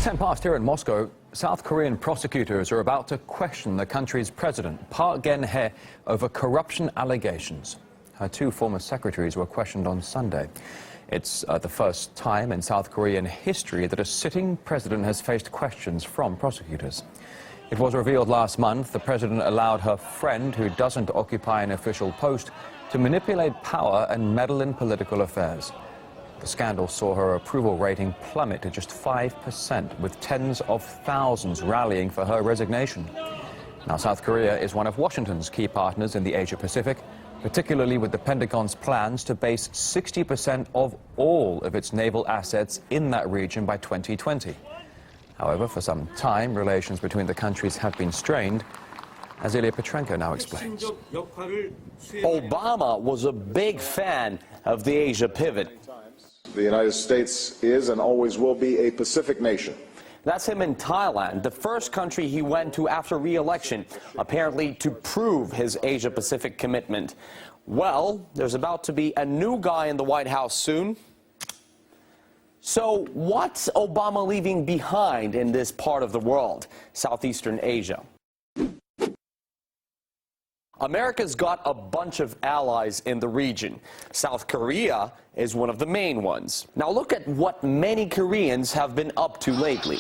10 past here in Moscow, South Korean prosecutors are about to question the country's president, Park Geun-hye, over corruption allegations. Her two former secretaries were questioned on Sunday. It's the first time in South Korean history that a sitting president has faced questions from prosecutors. It was revealed last month the president allowed her friend, who doesn't occupy an official post, to manipulate power and meddle in political affairs. The scandal saw her approval rating plummet to just 5%, with tens of thousands rallying for her resignation. Now, South Korea is one of Washington's key partners in the Asia-Pacific, particularly with the Pentagon's plans to base 60% of all of its naval assets in that region by 2020. However, for some time, relations between the countries have been strained, as Ilya Petrenko now explains. Obama was a big fan of the Asia pivot. The United States is and always will be a Pacific nation. That's him in Thailand, the first country he went to after re-election, apparently to prove his Asia-Pacific commitment. Well, there's about to be a new guy in the White House soon. So what's Obama leaving behind in this part of the world, Southeastern Asia? America's got a bunch of allies in the region. South Korea is one of the main ones. Now look at what many Koreans have been up to lately.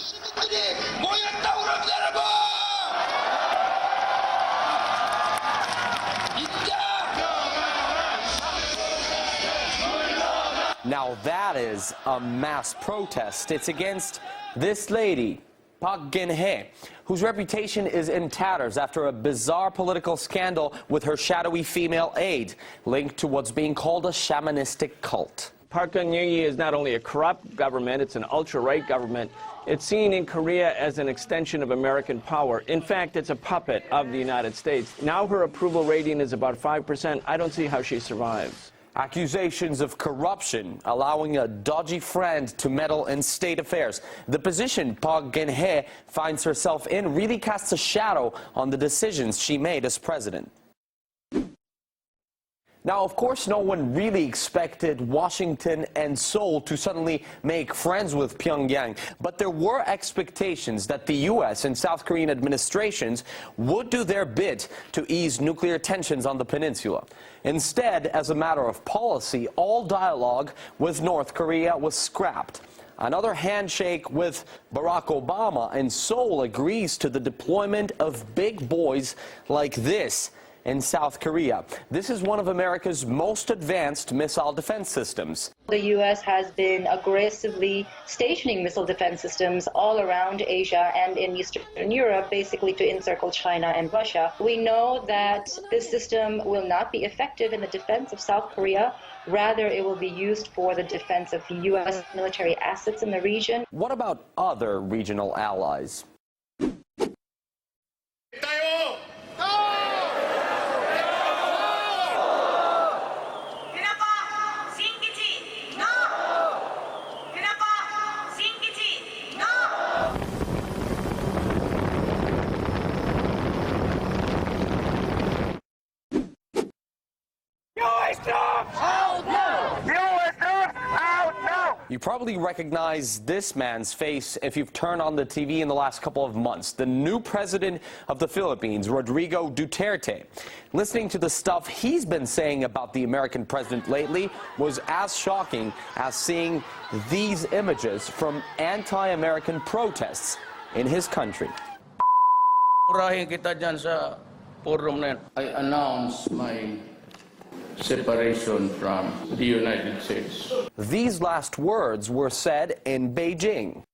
Now that is a mass protest. It's against this lady, Park Geun-hye, whose reputation is in tatters after a bizarre political scandal with her shadowy female aide, linked to what's being called a shamanistic cult. Park Geun-hye is not only a corrupt government, it's an ultra-right government. It's seen in Korea as an extension of American power. In fact, it's a puppet of the United States. Now her approval rating is about 5%. I don't see how she survives. Accusations of corruption, allowing a dodgy friend to meddle in state affairs. The position Park Geun-hye finds herself in really casts a shadow on the decisions she made as president. Now, of course, no one really expected Washington and Seoul to suddenly make friends with Pyongyang, but there were expectations that the U.S. and South Korean administrations would do their bit to ease nuclear tensions on the peninsula. Instead, as a matter of policy, all dialogue with North Korea was scrapped. Another handshake with Barack Obama, and Seoul agrees to the deployment of big boys like this in South Korea. This is one of America's most advanced missile defense systems. The U.S. has been aggressively stationing missile defense systems all around Asia and in Eastern Europe, basically to encircle China and Russia. We know that this system will not be effective in the defense of South Korea. Rather, it will be used for the defense of U.S. military assets in the region. What about other regional allies? You probably recognize this man's face if you've turned on the TV in the last couple of months. The new president of the Philippines, Rodrigo Duterte. Listening to the stuff he's been saying about the American president lately was as shocking as seeing these images from anti-American protests in his country. Murahin kita dyan sa forum na yan. I announce my separation from the United States. These last words were said in Beijing.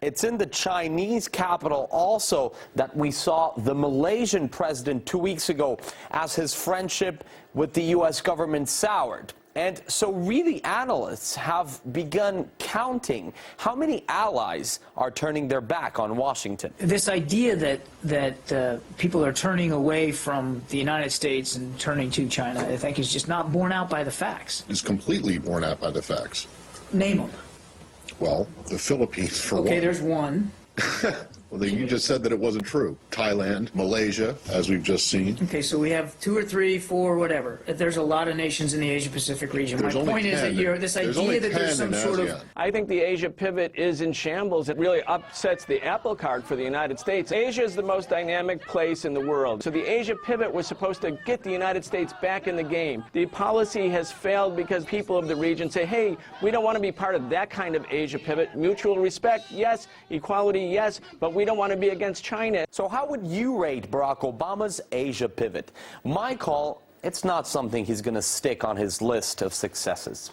It's in the Chinese capital also that we saw the Malaysian president 2 weeks ago as his friendship with the U.S. government soured. And so really analysts have begun counting how many allies are turning their back on Washington. This idea that people are turning away from the United States and turning to China, I think, is just not borne out by the facts. It's completely borne out by the facts. Name them. Well, the Philippines, for one. Okay, there's one. Well, you just said that it wasn't true. Thailand, Malaysia, as we've just seen. Okay, so we have 2 or 3, 4, whatever. There's a lot of nations in the Asia-Pacific region. There's My only point is 10 that this there's idea only that there's 10 some in sort of... ASEAN. I think the Asia pivot is in shambles. It really upsets the apple cart for the United States. Asia is the most dynamic place in the world. So the Asia pivot was supposed to get the United States back in the game. The policy has failed because people of the region say, hey, we don't want to be part of that kind of Asia pivot. Mutual respect, yes. Equality, yes. But we don't want to be against China. So how would you rate Barack Obama's Asia pivot? My call, it's not something he's going to stick on his list of successes.